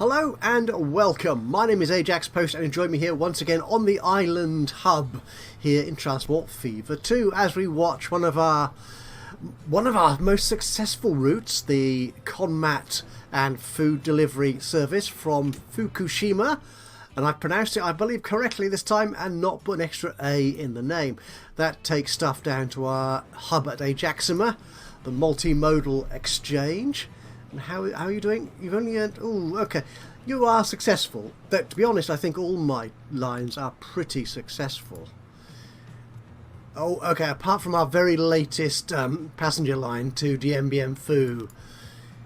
Hello and welcome. My name is Ajaxpost and join me here once again on the Island Hub here in Transport Fever 2 as we watch one of our most successful routes, the Conmat and food delivery service from Fukushima. And I've pronounced it, I believe, correctly this time and not put an extra A in the name. That takes stuff down to our hub at Ajaxima, the multimodal exchange. And how are you doing? You've only earned... Oh, okay. You are successful. But to be honest, I think all my lines are pretty successful. Oh, okay. Apart from our very latest passenger line to Dien Bien Phu,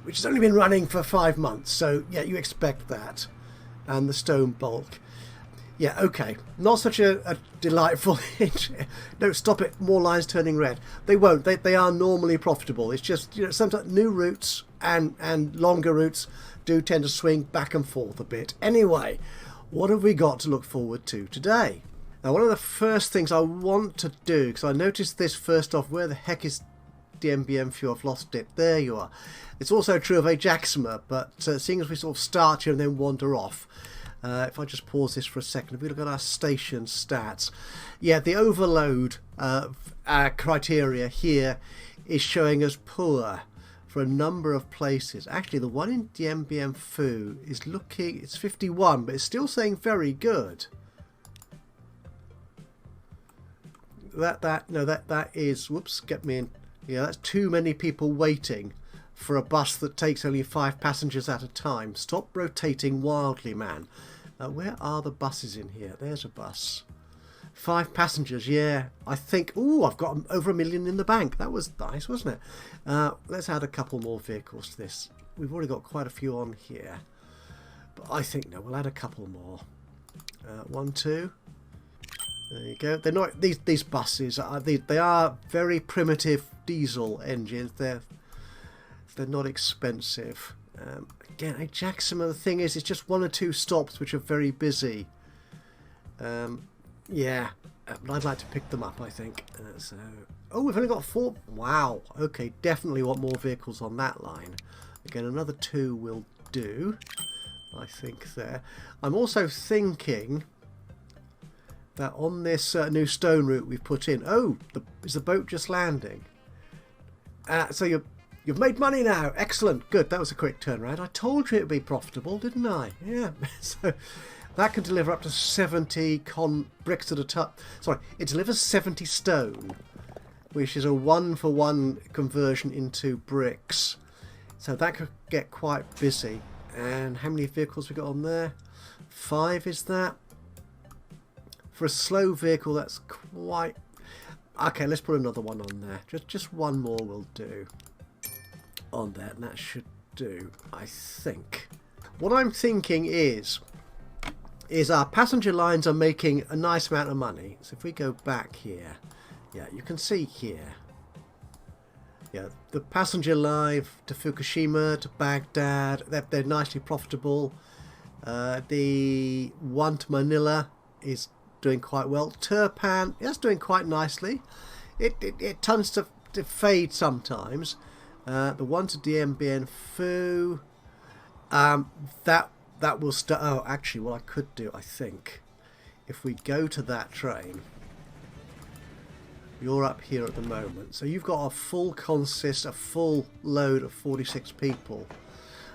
which has only been running for 5 months. So, yeah, you expect that. And the stone bulk. Yeah, okay. Not such a delightful... No, stop it. More lines turning red. They won't. They are normally profitable. It's just, you know, sometimes new routes and longer routes do tend to swing back and forth a bit. Anyway, what have we got to look forward to today? Now, one of the first things I want to do, because I noticed this first off, where the heck is Dien Bien Phu? I've lost it. There you are. It's also true of Ajaxima, but seeing as we sort of start here and then wander off, if I just pause this for a second, if we look at our station stats, yeah, the overload criteria here is showing us poor for a number of places. Actually, the one in Dien Bien Phu is looking, it's 51, but it's still saying very good. That is, whoops, get me in. Yeah, that's too many people waiting for a bus that takes only 5 passengers at a time. Stop rotating wildly, man. Where are the buses in here? There's a bus. 5 passengers, yeah. I think... Ooh, I've got over 1 million in the bank. That was nice, wasn't it? Let's add a couple more vehicles to this. We've already got quite a few on here. But I think, no, we'll add a couple more. 1, 2. There you go. They're not... These buses, they are very primitive diesel engines. They're not expensive. Again, Ajaxima, the thing is, it's just 1 or 2 stops which are very busy. Yeah, but I'd like to pick them up, I think. So, oh, we've only got 4. Wow. Okay, definitely want more vehicles on that line. Again, another 2 will do, I think, there. I'm also thinking that on this new stone route we've put in... Oh, is the boat just landing? So you've made money now. Excellent. Good. That was a quick turnaround. I told you it would be profitable, didn't I? Yeah. So that can deliver up to 70 bricks at a time. Sorry, it delivers 70 stone, which is a 1-for-1 conversion into bricks. So that could get quite busy. And how many vehicles we got on there? 5 is that? For a slow vehicle, that's quite... Okay, let's put another one on there. Just one more will do. On there, and that should do, I think. What I'm thinking is our passenger lines are making a nice amount of money. So if we go back here, yeah, you can see here, yeah, the passenger line to Fukushima, to Baghdad, they're nicely profitable. The one to Manila is doing quite well. Turpan, that's doing quite nicely. It tends to fade sometimes. The one to Dien Bien Phu, that will start. Oh, actually, what I could do, I think, if we go to that train, you're up here at the moment, so you've got a full load of 46 people.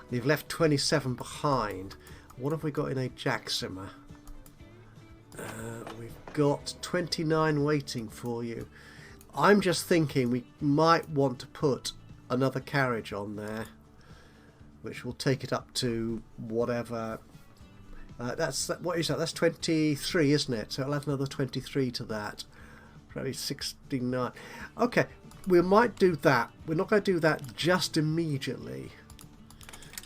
And you've left 27 behind. What have we got in Ajaxima? We've got 29 waiting for you. I'm just thinking we might want to put another carriage on there, which will take it up to whatever. What is that? That's 23, isn't it? So I'll add another 23 to that. Probably 69. Okay, we might do that. We're not going to do that just immediately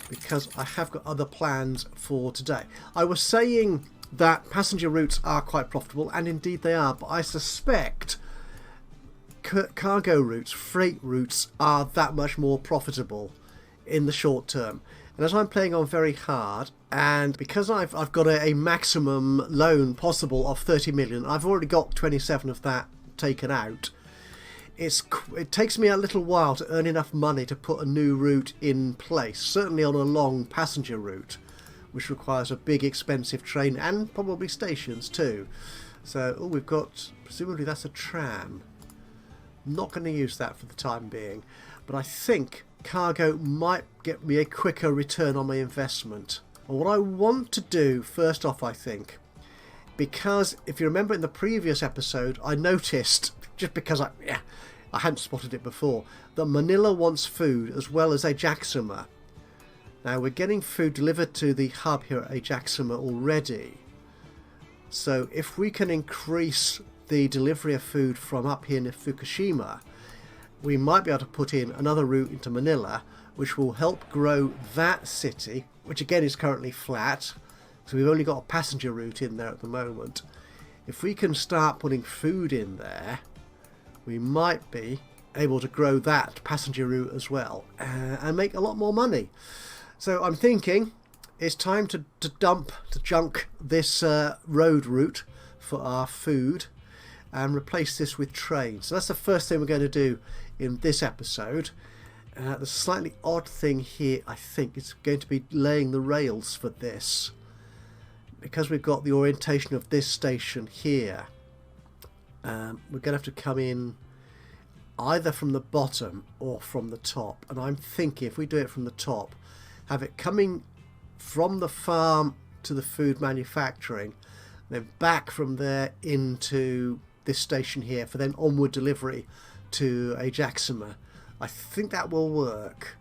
because I have got other plans for today. I was saying that passenger routes are quite profitable, and indeed they are, but I suspect cargo routes, freight routes, are that much more profitable in the short term. And as I'm playing on very hard, and because I've got a maximum loan possible of 30 million, I've already got 27 of that taken out. It takes me a little while to earn enough money to put a new route in place, certainly on a long passenger route, which requires a big expensive train and probably stations too. So, oh, we've got, presumably that's a tram. Not going to use that for the time being, but I think cargo might get me a quicker return on my investment. And what I want to do first off, I think, because if you remember in the previous episode, I noticed, just because I hadn't spotted it before, that Manila wants food as well as Ajaxima. Now we're getting food delivered to the hub here at Ajaxima already. So if we can increase the delivery of food from up here near Fukushima, we might be able to put in another route into Manila, which will help grow that city, which again is currently flat. So we've only got a passenger route in there at the moment. If we can start putting food in there, we might be able to grow that passenger route as well and make a lot more money. So I'm thinking it's time to junk this road route for our food and replace this with trains. So that's the first thing we're going to do in this episode. The slightly odd thing here, I think, is going to be laying the rails for this. Because we've got the orientation of this station here, we're going to have to come in either from the bottom or from the top. And I'm thinking if we do it from the top, have it coming from the farm to the food manufacturing, then back from there into this station here for then onward delivery to Ajaxima. I think that will work,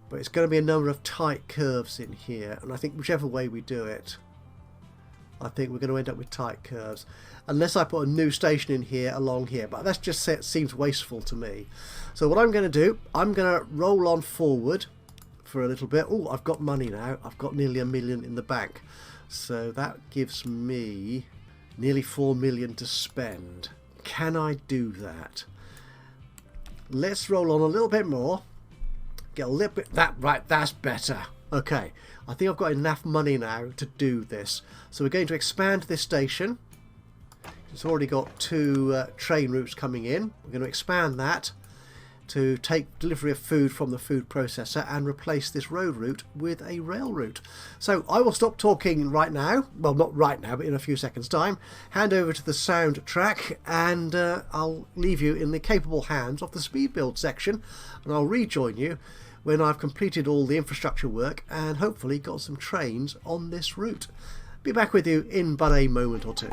but it's going to be a number of tight curves in here, and I think whichever way we do it, I think we're going to end up with tight curves, unless I put a new station in here along here, but that just seems wasteful to me. So what I'm going to do, I'm going to roll on forward for a little bit. Oh, I've got money now. I've got nearly $1 million in the bank, so that gives me nearly 4 million to spend. Can I do that? Let's roll on a little bit more. Get a little bit right. That's better. Okay, I think I've got enough money now to do this. So we're going to expand this station. It's already got 2 train routes coming in. We're going to expand that to take delivery of food from the food processor and replace this road route with a rail route. So I will stop talking right now. Well, not right now, but in a few seconds' time. Hand over to the sound track, and I'll leave you in the capable hands of the speed build section, and I'll rejoin you when I've completed all the infrastructure work and hopefully got some trains on this route. Be back with you in but a moment or two.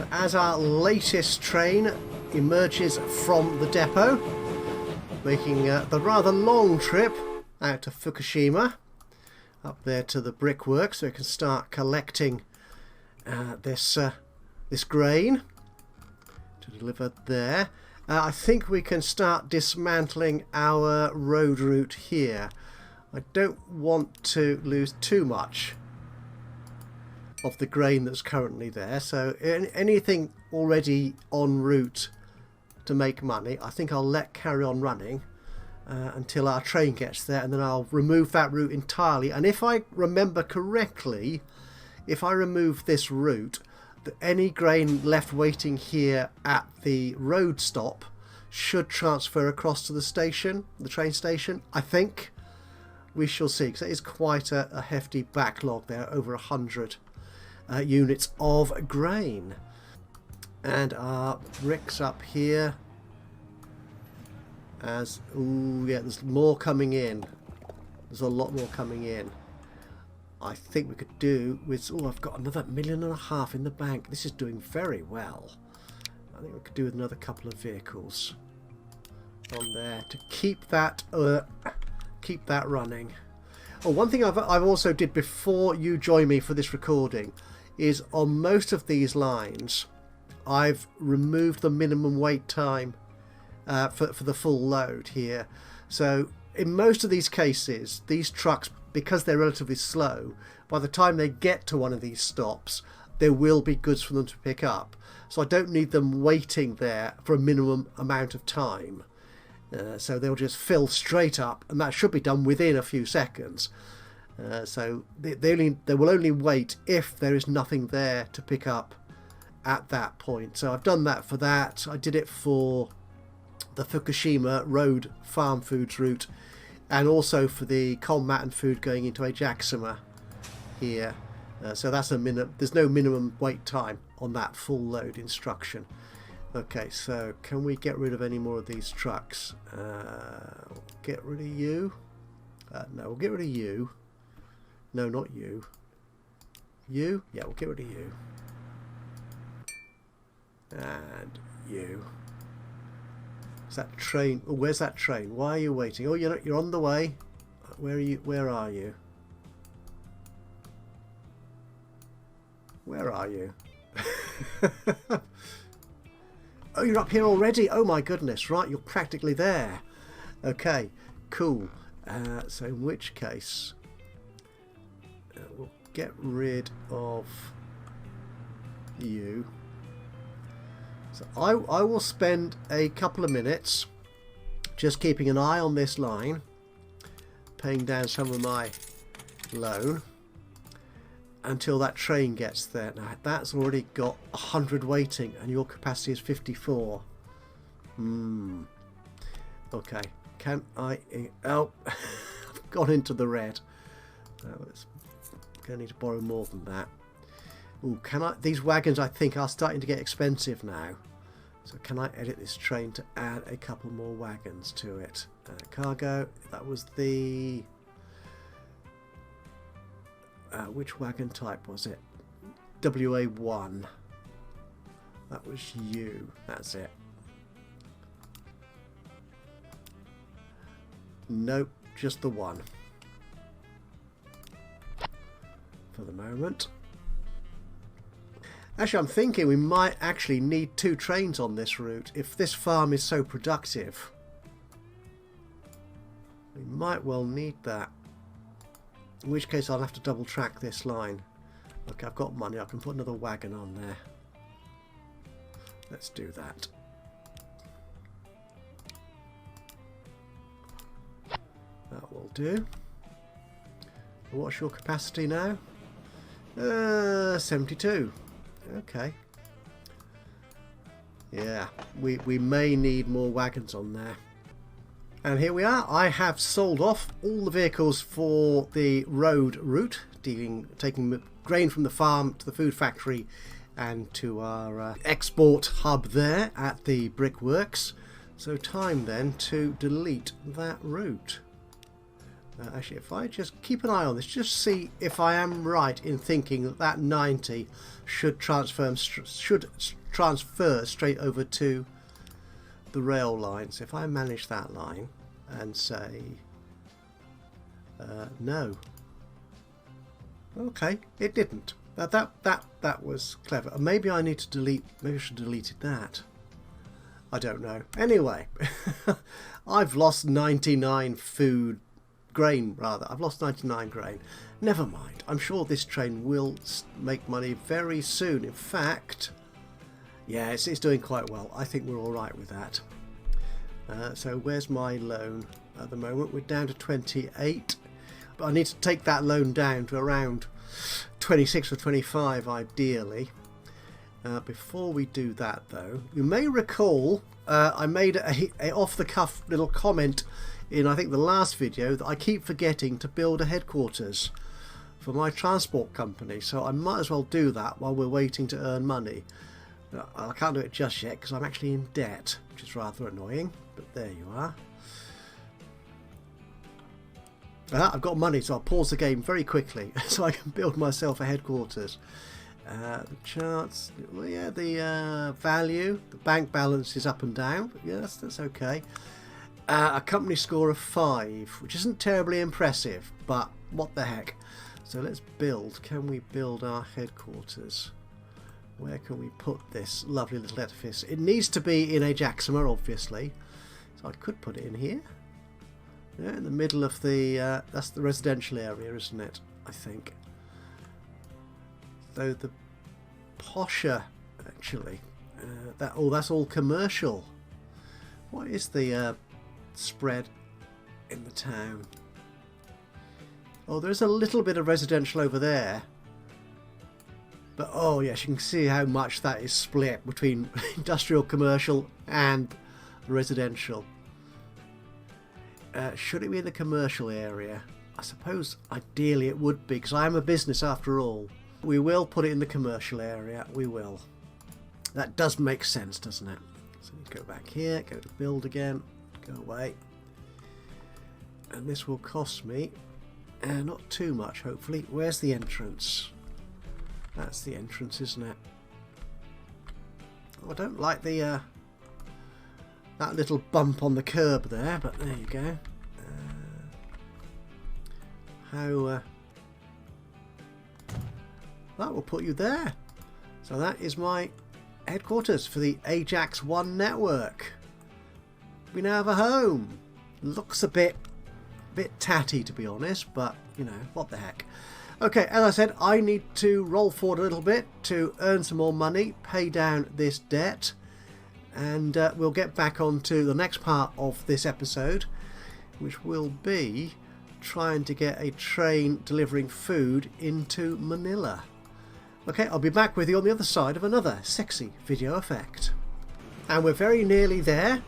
So as our latest train emerges from the depot, making the rather long trip out to Fukushima, up there to the brickwork, so we can start collecting this grain to deliver there. I think we can start dismantling our road route here. I don't want to lose too much of the grain that's currently there, so anything already en route to make money, I think I'll let carry on running until our train gets there, and then I'll remove that route entirely. And if I remember correctly, if I remove this route, any grain left waiting here at the road stop should transfer across to the station, the train station, I think. We shall see, because it is quite a hefty backlog there, over 100 units of grain. And our bricks up here, as, ooh, yeah, there's more coming in. There's a lot more coming in. I think we could do with, oh, I've got another 1.5 million in the bank. This is doing very well. I think we could do with another couple of vehicles on there to keep that running. Oh, one thing I've also did before you join me for this recording is on most of these lines I've removed the minimum wait time for the full load here. So in most of these cases, these trucks, because they're relatively slow, by the time they get to one of these stops, there will be goods for them to pick up. So I don't need them waiting there for a minimum amount of time. So they'll just fill straight up, and that should be done within a few seconds. So they will only wait if there is nothing there to pick up at that point. So I've done that for that. I did it for the Fukushima road farm foods route, and also for the combat and food going into Ajaxpost here. So that's there's no minimum wait time on that full load instruction. Okay, so can we get rid of any more of these trucks? Get rid of you. No, we'll get rid of you. No, not you. You? Yeah, we'll get rid of you. And you. Is that train? Oh, where's that train? Why are you waiting? Oh, you're on the way. Where are you? Where are you? Where are you? Oh, you're up here already? Oh my goodness, right, you're practically there. Okay, cool. So in which case, we'll get rid of you. So I will spend a couple of minutes just keeping an eye on this line, paying down some of my loan until that train gets there. Now that's already got 100 waiting and your capacity is 54. Okay, can I... Oh, I've gone into the red. It's going to need to borrow more than that. Ooh, can I... These wagons I think are starting to get expensive now. So can I edit this train to add a couple more wagons to it? Cargo, that was the... which wagon type was it? WA1. That was you. That's it. Nope, just the one. For the moment. Actually, I'm thinking we might actually need 2 trains on this route. If this farm is so productive, we might well need that. In which case I'll have to double track this line. Okay, I've got money. I can put another wagon on there. Let's do that. That will do. What's your capacity now? 72. Okay. Yeah, we may need more wagons on there. And here we are. I have sold off all the vehicles for the road route, taking grain from the farm to the food factory and to our export hub there at the brickworks. So time then to delete that route. Actually, if I just keep an eye on this, just see if I am right in thinking that that 90 should transfer straight over to the rail lines. If I manage that line and say no, okay, it didn't. That was clever. Maybe I need to delete. Maybe I should have deleted that. I don't know. Anyway, I've lost 99 grain. I've lost 99 grain. Never mind. I'm sure this train will make money very soon. In fact, yeah, it's doing quite well. I think we're all right with that. So where's my loan at the moment? We're down to 28. But I need to take that loan down to around 26 or 25 ideally. Before we do that though, you may recall I made a off-the-cuff little comment in I think the last video that I keep forgetting to build a headquarters for my transport company, so I might as well do that while we're waiting to earn money. I can't do it just yet because I'm actually in debt, which is rather annoying, but there you are. I've got money, so I'll pause the game very quickly so I can build myself a headquarters. The charts, well, yeah, the value, the bank balance is up and down, but yes, that's okay. A company score of 5, which isn't terribly impressive, but what the heck. So let's build. Can we build our headquarters? Where can we put this lovely little edifice? It needs to be in Ajaxpost, obviously, so I could put it in here. Yeah, in the middle of the that's the residential area, isn't it? I think. Though the posher actually that's all commercial. What is the spread in the town? Oh, there's a little bit of residential over there, but oh yes, you can see how much that is split between industrial, commercial and residential. Should it be in the commercial area? I suppose ideally it would be, because I am a business after all. We will put it in the commercial area, we will. That does make sense, doesn't it? So you go back here, go to build again, go away. And this will cost me, not too much hopefully. Where's the entrance? That's the entrance, isn't it? Oh, I don't like the that little bump on the curb there, but there you go. That will put you there. So that is my headquarters for the Ajax 1 network. We now have a home. Looks a bit tatty, to be honest, but you know, what the heck. Okay, as I said, I need to roll forward a little bit to earn some more money, pay down this debt, and we'll get back on to the next part of this episode, which will be trying to get a train delivering food into Manila. Okay, I'll be back with you on the other side of another sexy video effect. And we're very nearly there.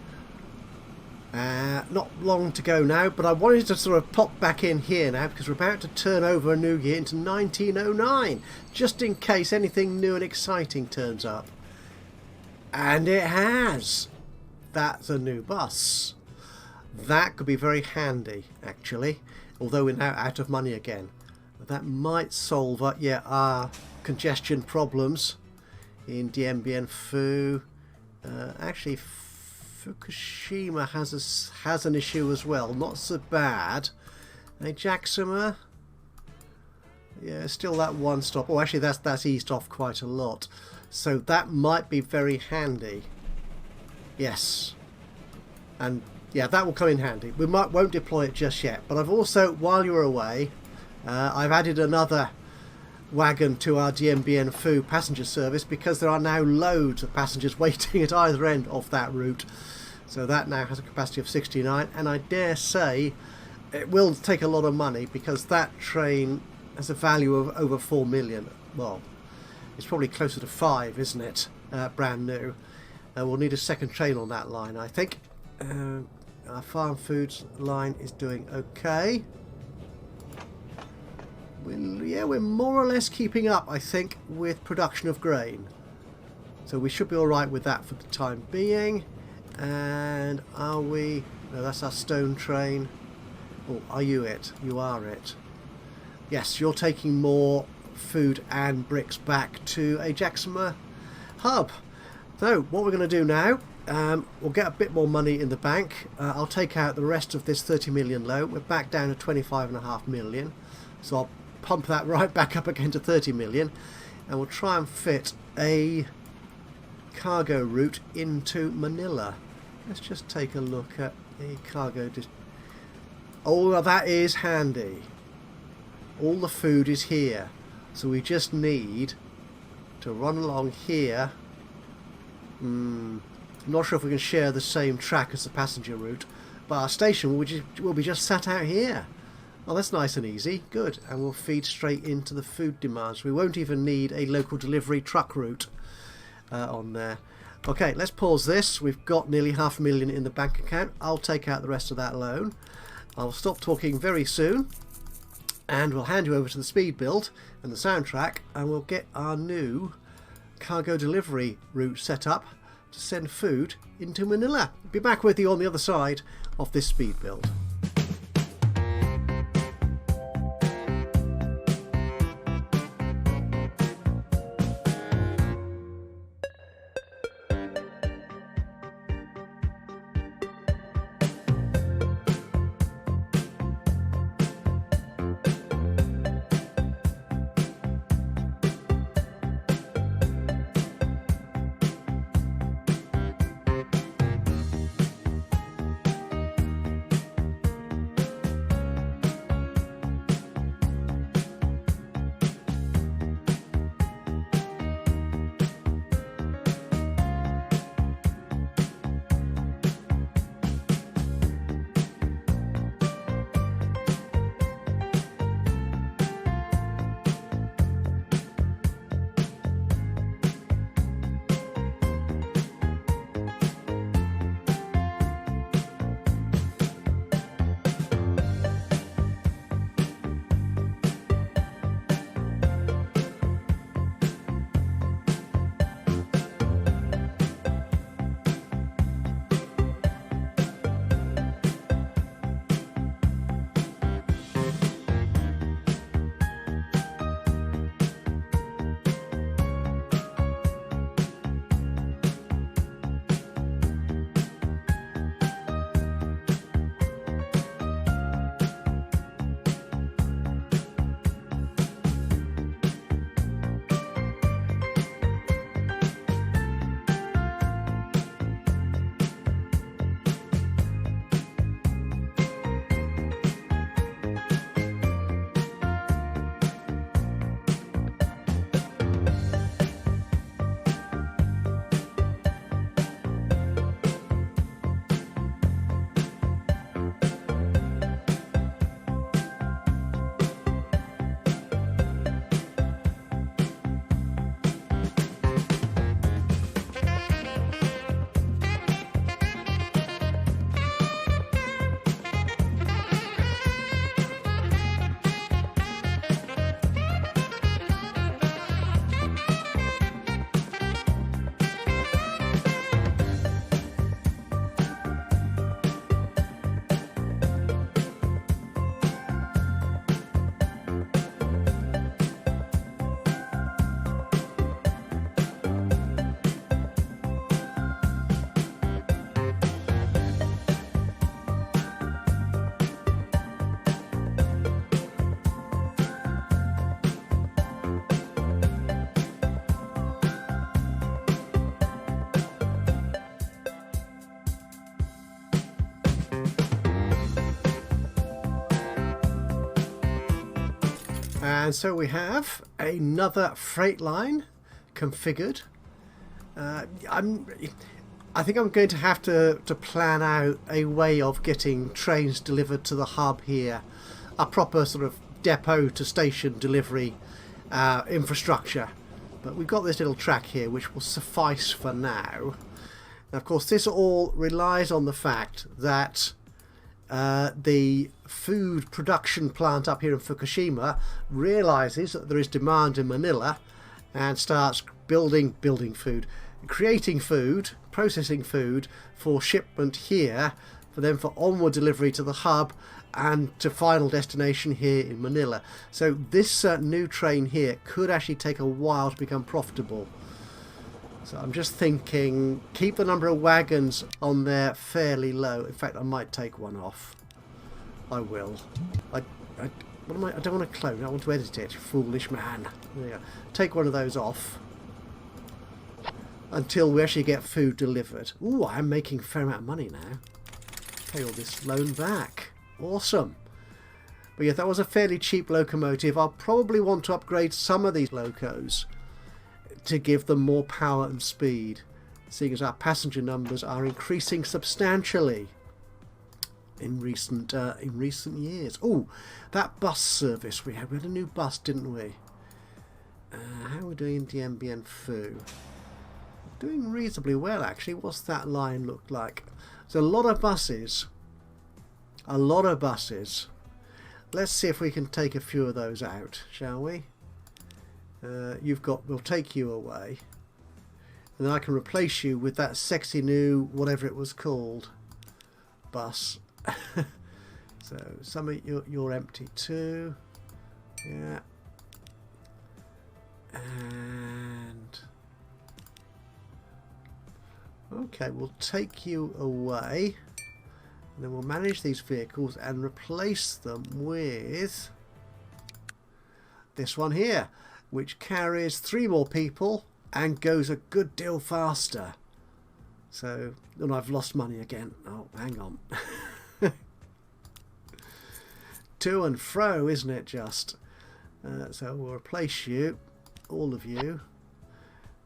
Not long to go now, but I wanted to sort of pop back in here now because we're about to turn over a new year into 1909, just in case anything new and exciting turns up. And it has. That's a new bus. That could be very handy, actually, although we're now out of money again. That might solve our congestion problems in Dien Bien Phu. Actually, Fukushima has an issue as well. Not so bad. Ajaxpost, yeah, still that one stop. Oh, actually, that's eased off quite a lot. So that might be very handy. Yes, and yeah, that will come in handy. We won't deploy it just yet, but I've also, while you're away, I've added another wagon to our Dien Bien Phu passenger service because there are now loads of passengers waiting at either end of that route. So that now has a capacity of 69, and I dare say it will take a lot of money because that train has a value of over 4 million. Well, it's probably closer to 5, isn't it? Brand new. We'll need a second train on that line, I think. Our farm foods line is doing okay. We're more or less keeping up, I think, with production of grain. So we should be alright with that for the time being. And are we... No, that's our stone train. Oh, are you it? You are it. Yes, you're taking more food and bricks back to Ajaxpost hub. So what we're going to do now, we'll get a bit more money in the bank. I'll take out the rest of this 30 million loan. We're back down to 25.5 million. So I'll pump that right back up again to 30 million. And we'll try and fit a cargo route into Manila. Let's just take a look at the cargo. Oh, that is handy. All the food is here. So we just need to run along here. I'm not sure if we can share the same track as the passenger route, but our station will be just sat out here. Oh, that's nice and easy. Good. And we'll feed straight into the food demands. We won't even need a local delivery truck route on there. Okay, let's pause this. We've got nearly $500,000 in the bank account. I'll take out the rest of that loan. I'll stop talking very soon, and we'll hand you over to the speed build and the soundtrack, and we'll get our new cargo delivery route set up to send food into Manila. I'll be back with you on the other side of this speed build. And so we have another freight line configured. I think I'm going to have to plan out a way of getting trains delivered to the hub here, a proper sort of depot to station delivery infrastructure. But we've got this little track here which will suffice for now. Now, of course, this all relies on the fact that the food production plant up here in Fukushima realizes that there is demand in Manila and starts building food, creating food, processing food for shipment here for onward delivery to the hub and to final destination here in Manila. So this new train here could actually take a while to become profitable. So I'm just thinking, keep the number of wagons on there fairly low. In fact, I might take one off. I will. What am I don't want to clone, I want to edit it. Foolish man. There you go. Take one of those off until we actually get food delivered. Ooh, I am making a fair amount of money now. Pay all this loan back. Awesome. But yeah, that was a fairly cheap locomotive. I'll probably want to upgrade some of these locos to give them more power and speed, seeing as our passenger numbers are increasing substantially in recent years. Oh, that bus service we had a new bus, didn't we? How are we doing in Dien Bien Phu? Doing reasonably well, actually. What's that line look like? There's a lot of buses. A lot of buses. Let's see if we can take a few of those out, shall we? We'll take you away, and then I can replace you with that sexy new whatever it was called bus. So some of you're empty too. Yeah. And okay, we'll take you away, and then we'll manage these vehicles and replace them with this one here, which carries 3 more people and goes a good deal faster. So, and I've lost money again. Oh, hang on. To and fro, isn't it just? So we'll replace you, all of you,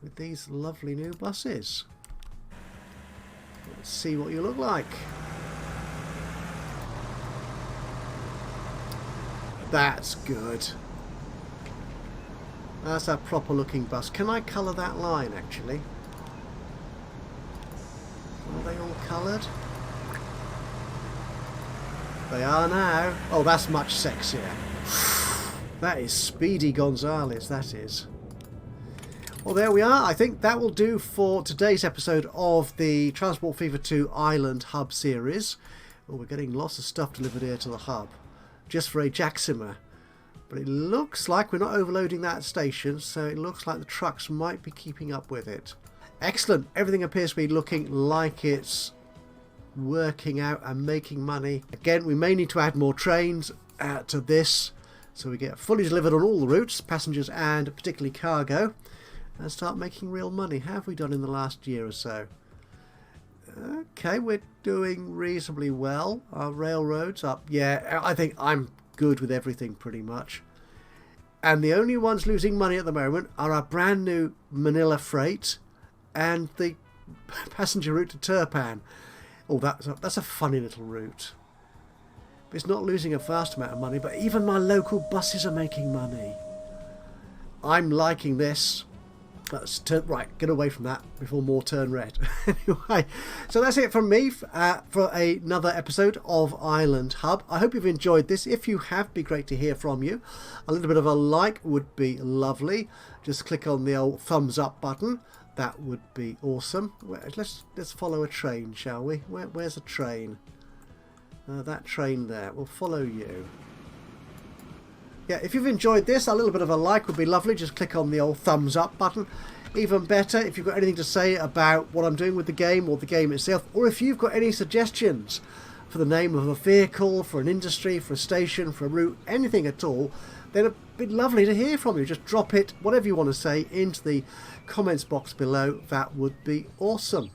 with these lovely new buses. Let's see what you look like. That's good. That's a proper looking bus. Can I colour that line actually? Are they all coloured? They are now. Oh, that's much sexier. That is Speedy Gonzales, that is. Well, there we are. I think that will do for today's episode of the Transport Fever 2 Island Hub series. Well, we're getting lots of stuff delivered here to the hub, just for Ajaxima. But it looks like we're not overloading that station, so it looks like the trucks might be keeping up with it. Excellent. Everything appears to be looking like it's working out and making money. Again, we may need to add more trains to this, so we get fully delivered on all the routes, passengers and particularly cargo, and start making real money. How have we done in the last year or so? Okay, we're doing reasonably well. Our railroads up. Yeah, I think I'm good with everything pretty much. And the only ones losing money at the moment are our brand new Manila freight and the passenger route to Turpan. Oh, that's a funny little route. It's not losing a vast amount of money, but even my local buses are making money. I'm liking this. Let's turn, right, get away from that before more turn red. Anyway, so that's it from me for another episode of Island Hub. I hope you've enjoyed this. If you have, it'd be great to hear from you. A little bit of a like would be lovely. Just click on the old thumbs up button. That would be awesome. Let's follow a train, shall we? Where's a train? That train there. We'll follow you. Yeah, if you've enjoyed this, a little bit of a like would be lovely. Just click on the old thumbs up button. Even better, if you've got anything to say about what I'm doing with the game or the game itself, or if you've got any suggestions for the name of a vehicle, for an industry, for a station, for a route, anything at all, then it'd be lovely to hear from you. Just drop it, whatever you want to say, into the comments box below. That would be awesome.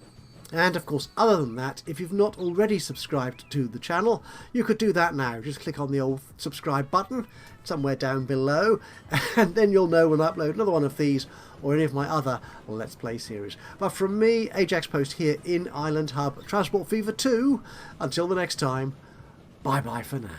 And of course, other than that, if you've not already subscribed to the channel, you could do that now. Just click on the old subscribe button somewhere down below, and then you'll know when I upload another one of these or any of my other Let's Play series. But from me, Ajaxpost here in Island Hub, Transport Fever 2, until the next time, bye bye for now.